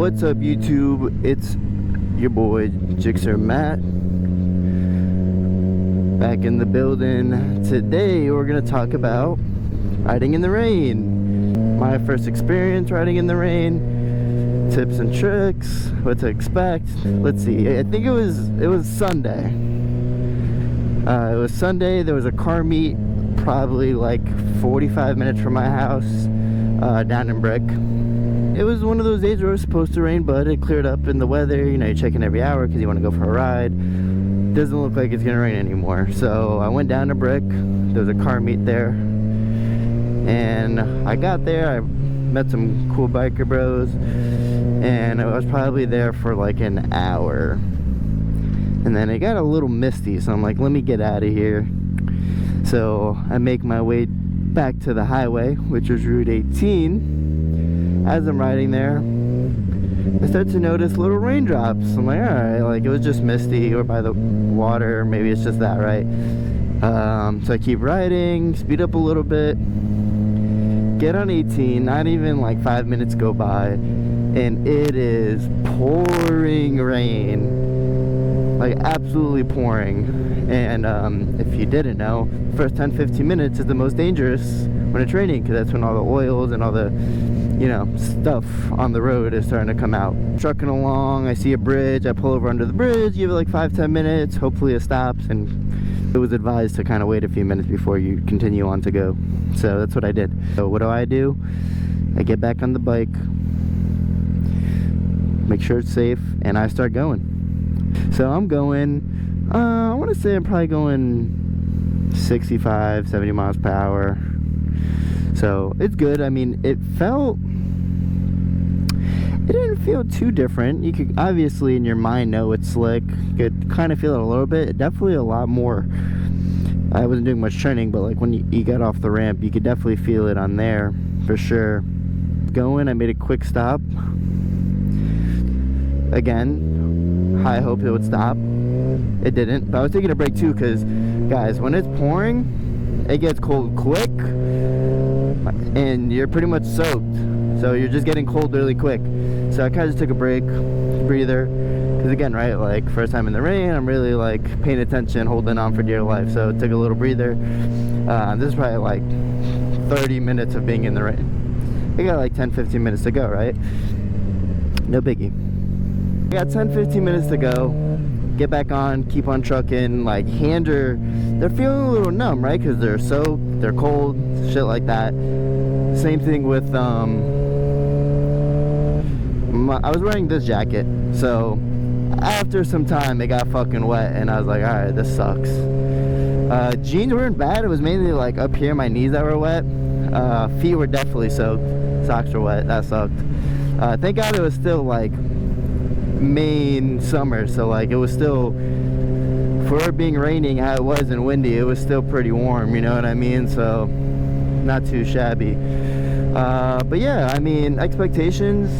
What's up, YouTube? It's your boy Gixxr Matt back in the building. Today we're gonna talk about riding in the rain. My first experience riding in the rain, tips and tricks, what to expect. Let's see. I think it was Sunday. It was Sunday. There was a car meet, probably like 45 minutes from my house, down in Brick. It was one of those days where it was supposed to rain, but it cleared up in the weather. You know, you're checking every hour because you want to go for a ride. Doesn't look like it's gonna rain anymore. So I went down to Brick. There was a car meet there, and I got there. I met some cool biker bros, and I was probably there for like an hour. And then it got a little misty, so I'm like, let me get out of here. So I make my way back to the highway, which was Route 18. As I'm riding there, I start to notice little raindrops. I'm like, alright, like it was just misty or by the water, maybe it's just that, right? So I keep riding, speed up a little bit, get on 18, not even like 5 minutes go by, and it is pouring rain, like absolutely pouring. And if you didn't know, the first 10-15 minutes is the most dangerous when it's raining, because that's when all the oils and all the, you know, stuff on the road is starting to come out. Trucking along, I see a bridge, I pull over under the bridge, give it like 5-10 minutes, hopefully it stops, and it was advised to kind of wait a few minutes before you continue on to go. So that's what I did. So what do? I get back on the bike, make sure it's safe, and I start going. So I'm going, I want to say I'm probably going 65, 70 miles per hour. So it's good. I mean, it didn't feel too different. You could obviously in your mind know it's slick. You could kind of feel it a little bit. Definitely a lot more. I wasn't doing much training, but like when you got off the ramp, you could definitely feel it on there for sure. Going, I made a quick stop. Again, high hope it would stop. It didn't, but I was taking a break too, because guys, when it's pouring, it gets cold quick and you're pretty much soaked, so you're just getting cold really quick. So I kind of just took a break, breather, because again, right, like first time in the rain, I'm really like paying attention, holding on for dear life. So took a little breather. This is probably like 30 minutes of being in the rain. I got like 10-15 minutes to go, right? No biggie. I got 10-15 minutes to go. Get back on, keep on trucking. Like hands are, they're feeling a little numb, right? Because they're soaked, they're cold, shit like that. Same thing with I was wearing this jacket, so after some time it got fucking wet, and I was like, alright, this sucks. Jeans weren't bad. It was mainly like up here, my knees that were wet. Feet were definitely soaked. Socks were wet. That sucked. Thank God it was still like Maine summer, so like it was still, for it being raining how it was and windy, it was still pretty warm, you know what I mean? So not too shabby. But yeah, I mean, expectations,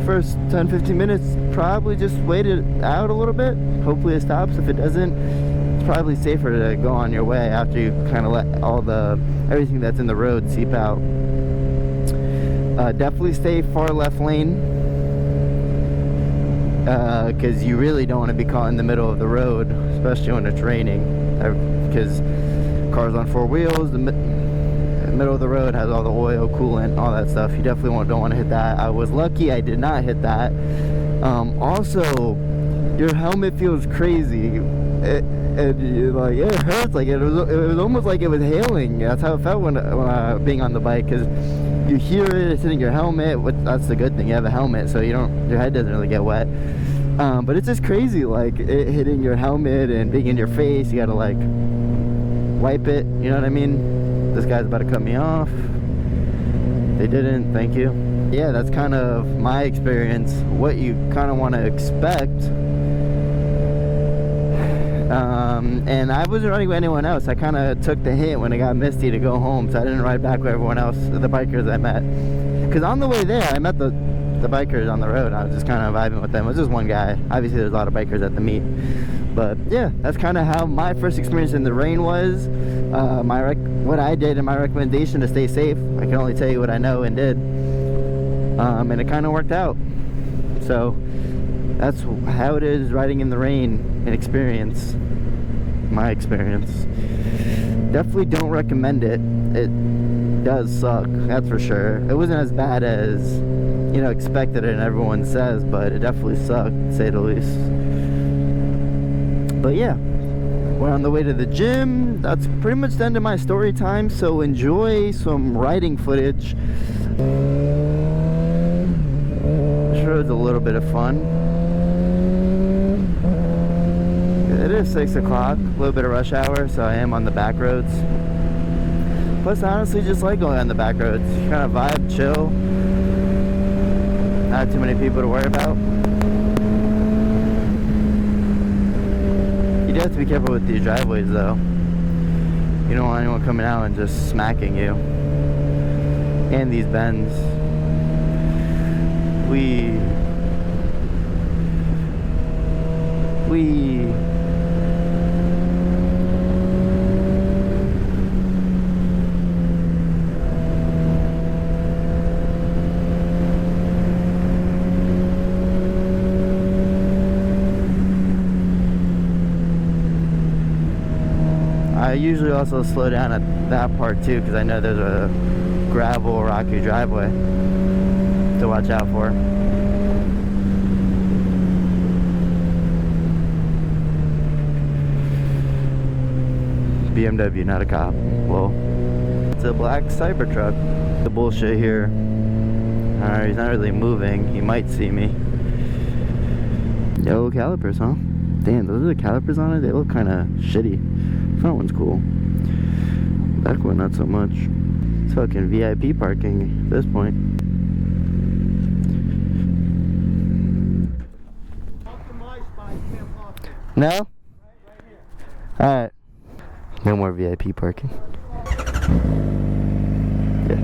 first 10-15 minutes, probably just wait it out a little bit. Hopefully it stops. If it doesn't, it's probably safer to go on your way after you kind of let all the everything that's in the road seep out. Definitely stay far left lane, because you really don't want to be caught in the middle of the road, especially when it's raining, because cars on four wheels, the middle of the road has all the oil, coolant, all that stuff. You definitely don't want to hit that. I was lucky I did not hit that. Also, your helmet feels crazy. It hurts. Like it was almost like it was hailing. That's how it felt when being on the bike, because you hear it, it's hitting your helmet. That's the good thing, you have a helmet, so your head doesn't really get wet. But it's just crazy, like it hitting your helmet and being in your face. You gotta like wipe it, you know what I mean? This guy's about to cut me off. They didn't, thank you. Yeah, that's kind of my experience, what you kind of want to expect. And I wasn't riding with anyone else. I kind of took the hint when it got misty to go home, so I didn't ride back with everyone else, the bikers I met. Because on the way there, I met the bikers on the road. I was just kind of vibing with them. It was just one guy. Obviously, there's a lot of bikers at the meet. But yeah, that's kind of how my first experience in the rain was. What I did and my recommendation to stay safe. I can only tell you what I know and did. And it kind of worked out. So that's how it is riding in the rain, an experience. My experience. Definitely don't recommend it. It does suck, that's for sure. It wasn't as bad as, you know, expected and everyone says, but it definitely sucked, to say the least. But yeah, we're on the way to the gym. That's pretty much the end of my story time, so enjoy some riding footage. I'm sure it's a little bit of fun. It is 6 o'clock, a little bit of rush hour, so I am on the back roads. Plus, I honestly just like going on the back roads. Kind of vibe, chill. Not too many people to worry about. You do have to be careful with these driveways, though. You don't want anyone coming out and just smacking you. And these bends. I usually also slow down at that part too, because I know there's a gravel, rocky driveway to watch out for. BMW, not a cop. Well, it's a black Cybertruck. The bullshit here. Alright, he's not really moving. He might see me. Yellow calipers, huh? Damn, those are the calipers on it? They look kind of shitty. Front one's cool. Back one, not so much. It's fucking VIP parking at this point. No? Alright. No more VIP parking. Yeah.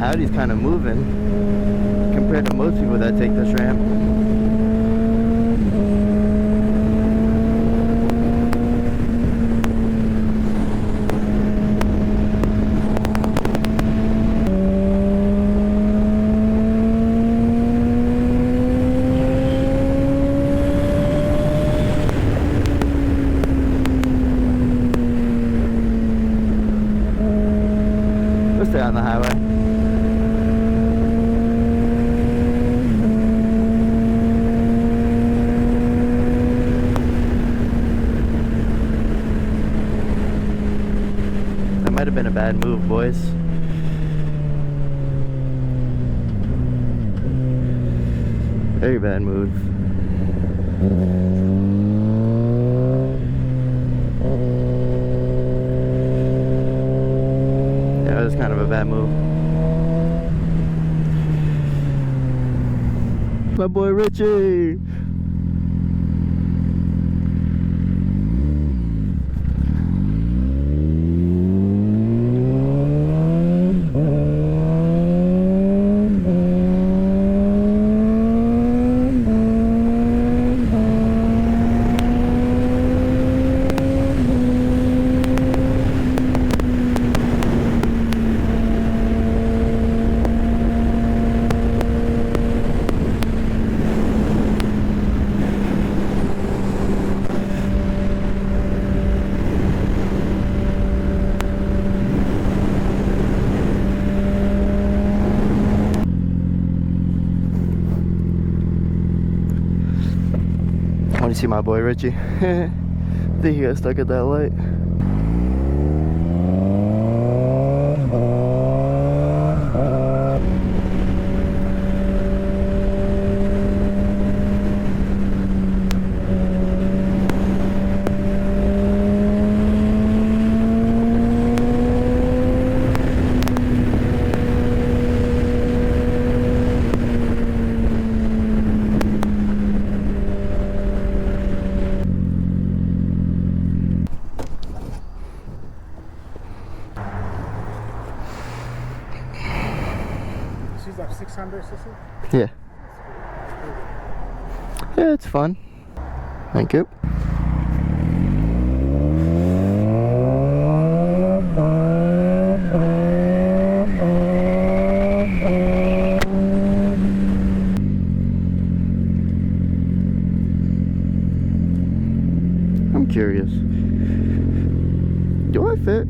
Audi's kind of moving compared to most people that take this ramp. We'll stay on the highway. Might have been a bad move, boys. Very bad move. Yeah, it was kind of a bad move. My boy Richie! Want to see my boy Richie? I think he got stuck at that light. that 600 cc? Yeah. Yeah, it's fun. Thank you. I'm curious. Do I fit?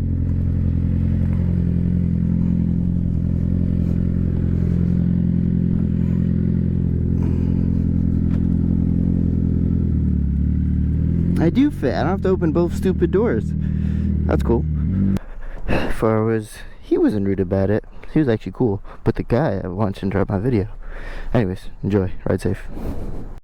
I do fit. I don't have to open both stupid doors. That's cool. He wasn't rude about it. He was actually cool. But the guy I watched him drive my video. Anyways, enjoy. Ride safe.